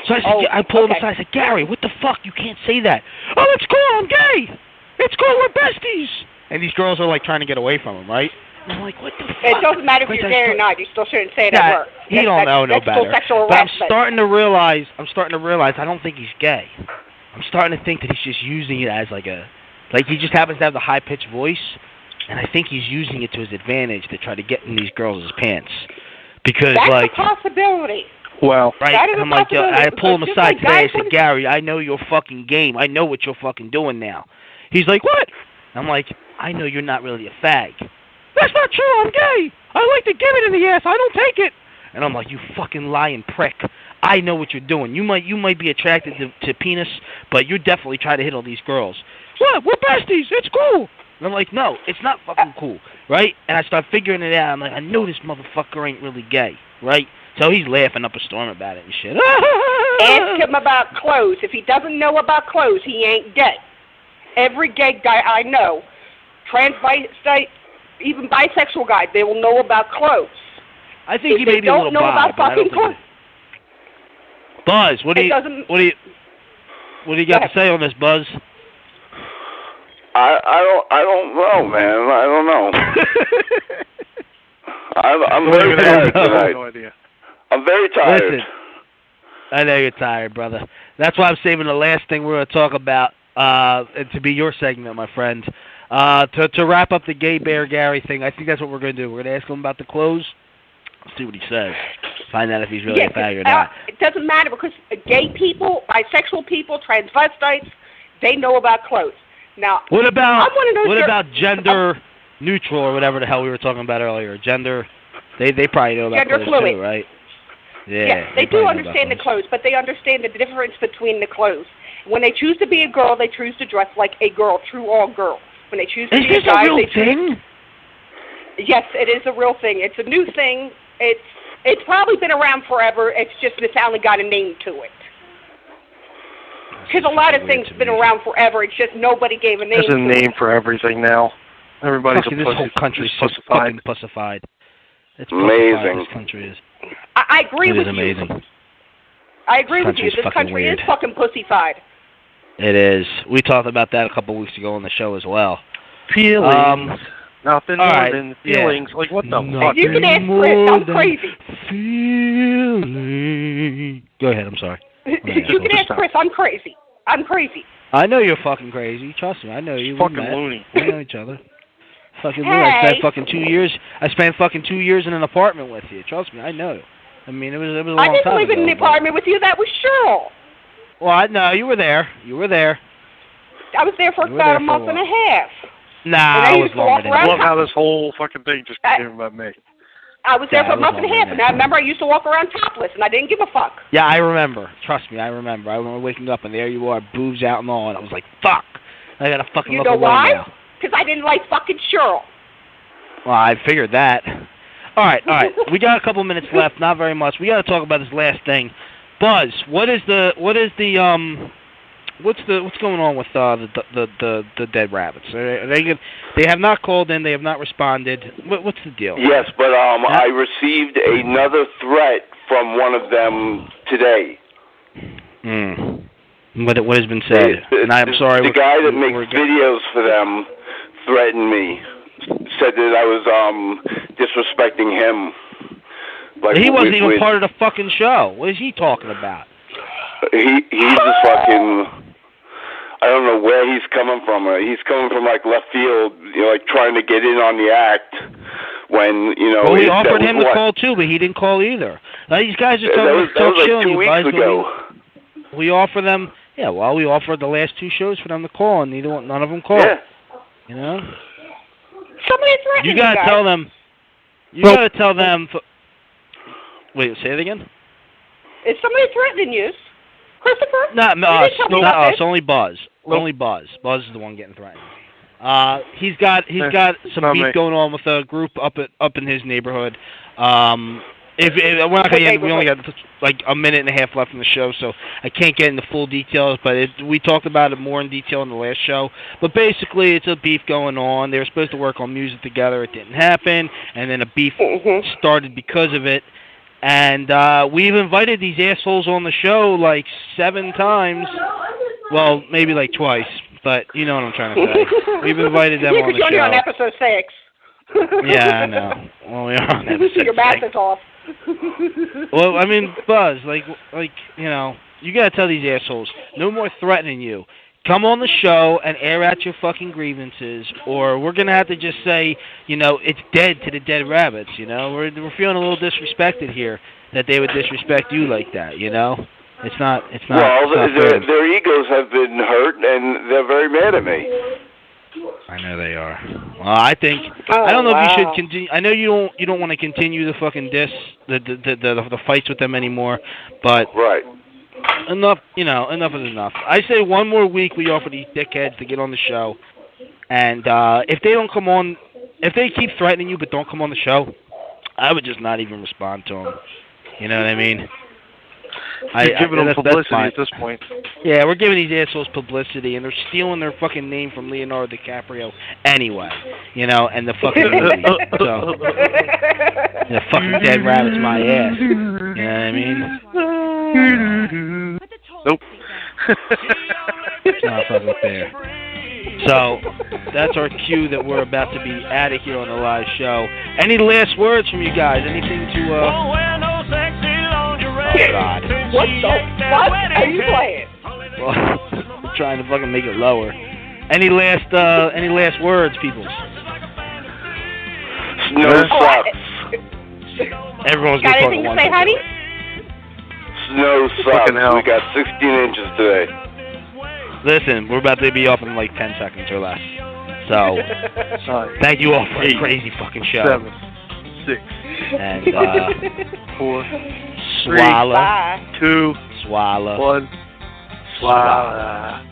[SPEAKER 2] So I pulled him aside. I said, Gary, what the fuck? You can't say that. Oh, it's cool. I'm gay. It's cool. We're besties. And these girls are, like, trying to get away from him, right? And I'm like, what the fuck?
[SPEAKER 9] It doesn't matter if you're gay or not. You still shouldn't say it at work.
[SPEAKER 2] He don't know no better.
[SPEAKER 9] Sexual
[SPEAKER 2] but I'm
[SPEAKER 9] harassment.
[SPEAKER 2] starting to realize I don't think he's gay. I'm starting to think that he's just using it as he just happens to have the high-pitched voice, and I think he's using it to his advantage to try to get in these girls' pants. Because,
[SPEAKER 9] that's a possibility.
[SPEAKER 3] Well,
[SPEAKER 2] right? I'm like, I pull him aside today. I said, Gary, I know your fucking game. I know what you're fucking doing now. He's like, what? I'm like, I know you're not really a fag. That's not true. I'm gay. I like to give it in the ass. I don't take it. And I'm like, you fucking lying prick. I know what you're doing. You might be attracted to penis, but you definitely try to hit all these girls. What? We're besties. It's cool. And I'm like, no, it's not fucking cool, right? And I start figuring it out. I'm like, I know this motherfucker ain't really gay, right? So he's laughing up a storm about it and shit.
[SPEAKER 9] Ask him about clothes. If he doesn't know about clothes, he ain't gay. Every gay guy I know, transvestite, even bisexual guys, they will know about clothes.
[SPEAKER 2] I think he may be a little bi, but I don't think Buzz, what do you got to say on this, Buzz?
[SPEAKER 5] I don't know, man. I don't know. I'm very tired tonight.
[SPEAKER 3] No idea.
[SPEAKER 5] I'm very tired.
[SPEAKER 2] Listen, I know you're tired, brother. That's why I'm saving the last thing we're going to talk about to be your segment, my friend. To wrap up the Gay Bear Gary thing, I think that's what we're going to do. We're going to ask him about the clothes. See what he says. Find out if he's really a fag or not.
[SPEAKER 9] It doesn't matter because gay people, bisexual people, transvestites, they know about clothes. Now,
[SPEAKER 2] what about gender neutral or whatever the hell we were talking about earlier? Gender, they probably know about
[SPEAKER 9] gender
[SPEAKER 2] clothes
[SPEAKER 9] fluid.
[SPEAKER 2] too, right?
[SPEAKER 9] Yeah, they do understand the clothes, but they understand the difference between the clothes. When they choose to be a girl, they choose to dress like a girl, true all girl. When they choose to be a guy,
[SPEAKER 2] a real thing?
[SPEAKER 9] Yes, it is a real thing. It's a new thing. It's probably been around forever. It's just it's only got a name to it. Because a lot of things have been around forever. It's just nobody gave a name.
[SPEAKER 3] There's a name for everything now. Everybody's
[SPEAKER 2] fucking,
[SPEAKER 3] a pussy.
[SPEAKER 2] This whole country's so fucking pussified. It's
[SPEAKER 5] amazing.
[SPEAKER 2] This country is.
[SPEAKER 9] I agree with
[SPEAKER 2] amazing.
[SPEAKER 9] you. I agree with you. This country is fucking pussified.
[SPEAKER 2] It is. We talked about that a couple weeks ago on the show as well.
[SPEAKER 3] Feelings. Nothing more
[SPEAKER 2] right.
[SPEAKER 3] than feelings.
[SPEAKER 2] Yeah.
[SPEAKER 3] Like, what the fuck?
[SPEAKER 9] You can ask Chris. I'm crazy.
[SPEAKER 2] Feeling. Go ahead. I'm sorry.
[SPEAKER 9] You can ask Chris. I'm crazy. I'm crazy.
[SPEAKER 2] I know you're fucking crazy. Trust me. I know you.
[SPEAKER 3] Fucking loony.
[SPEAKER 2] We know each other. Fucking loony. I spent fucking 2 years. I spent fucking 2 years in an apartment with you. Trust me. I know. I mean, it was a long time ago.
[SPEAKER 9] I didn't live in the apartment with you. That was Cheryl.
[SPEAKER 2] Well, no, you were there. You were there.
[SPEAKER 9] I was there for about a month and a half.
[SPEAKER 2] Nah, I was longer than that.
[SPEAKER 3] I love how this whole fucking thing just became about me.
[SPEAKER 9] I was there for a month and a half, and I remember I used to walk around topless, and I didn't give a fuck.
[SPEAKER 2] Yeah, I remember. Trust me, I remember. I remember waking up, and there you are, boobs out and all, and I was like, fuck. I gotta fucking look away now.
[SPEAKER 9] You know why? Because I didn't like fucking Cheryl.
[SPEAKER 2] Well, I figured that. All right. We got a couple minutes left, not very much. We got to talk about this last thing. Buzz, what's going on with the dead rabbits? They have not called in. They have not responded. What's the deal?
[SPEAKER 5] Yes, but I received another threat from one of them today.
[SPEAKER 2] What has been said? And I'm sorry.
[SPEAKER 5] The guy that makes videos for them threatened me. Said that I was disrespecting him. Like,
[SPEAKER 2] he wasn't even part of the fucking show. What is he talking about?
[SPEAKER 5] He's just fucking. I don't know where he's coming from. He's coming from like left field, like trying to get in on the act. When
[SPEAKER 2] well, we offered him to call too, but he didn't call either. These guys are talking about
[SPEAKER 5] like 2 weeks ago.
[SPEAKER 2] We offer them. Yeah, well, we offered the last 2 shows for them to call, and none of them called.
[SPEAKER 5] Yeah.
[SPEAKER 2] You know.
[SPEAKER 9] Somebody threatened
[SPEAKER 2] you gotta tell them. You gotta tell them. Wait, say it again.
[SPEAKER 9] Is somebody threatening you, Christopher?
[SPEAKER 2] Not us. Not us. Only Buzz. Only Buzz. Buzz is the one getting threatened. He's got some beef going on with a group up in his neighborhood. If we're not gonna end, we only got like a minute and a half left in the show, so I can't get into full details. But we talked about it more in detail in the last show. But basically, it's a beef going on. They were supposed to work on music together. It didn't happen, and then a beef started because of it. And we've invited these assholes on the show like 7 times. Well, maybe like twice, but you know what I'm trying to say. We've invited them on the show.
[SPEAKER 9] You're on episode 6.
[SPEAKER 2] Yeah, I know. Well, we are on episode 6.
[SPEAKER 9] Your math is off.
[SPEAKER 2] Well, I mean, Buzz, like you gotta tell these assholes, no more threatening you. Come on the show and air out your fucking grievances, or we're gonna have to just say, it's dead to the dead rabbits. We're feeling a little disrespected here that they would disrespect you like that. It's not.
[SPEAKER 5] Well, their egos have been hurt, and they're very mad at me.
[SPEAKER 2] I know they are. Well, I think I don't know if you should continue. I know you don't want to continue the fucking the fights with them anymore, but
[SPEAKER 5] right.
[SPEAKER 2] Enough is enough. I say one more week we offer these dickheads to get on the show, and if they don't come on, if they keep threatening you but don't come on the show, I would just not even respond to them. You know what I mean?
[SPEAKER 3] You're giving them publicity at this point.
[SPEAKER 2] Yeah, we're giving these assholes publicity, and they're stealing their fucking name from Leonardo DiCaprio anyway. And the fucking movie. So, the fucking dead rabbit's my ass. You know what I mean?
[SPEAKER 3] Nope.
[SPEAKER 2] It's not fucking fair. So, that's our cue that we're about to be out of here on the live show. Any last words from you guys? Anything to, Oh, God.
[SPEAKER 9] What the fuck are you playing?
[SPEAKER 2] Well, I'm trying to fucking make it lower. Any last words, people?
[SPEAKER 5] Snow sucks.
[SPEAKER 2] Everyone's
[SPEAKER 9] got anything to say, honey?
[SPEAKER 5] Snow sucks. We got 16 inches today.
[SPEAKER 2] Listen, we're about to be off in like 10 seconds or less. So, thank you all for a crazy fucking show.
[SPEAKER 3] 7, 6,
[SPEAKER 2] and
[SPEAKER 3] 4, 3,
[SPEAKER 2] swallow,
[SPEAKER 3] 2,
[SPEAKER 2] swallow,
[SPEAKER 3] 1, swallow.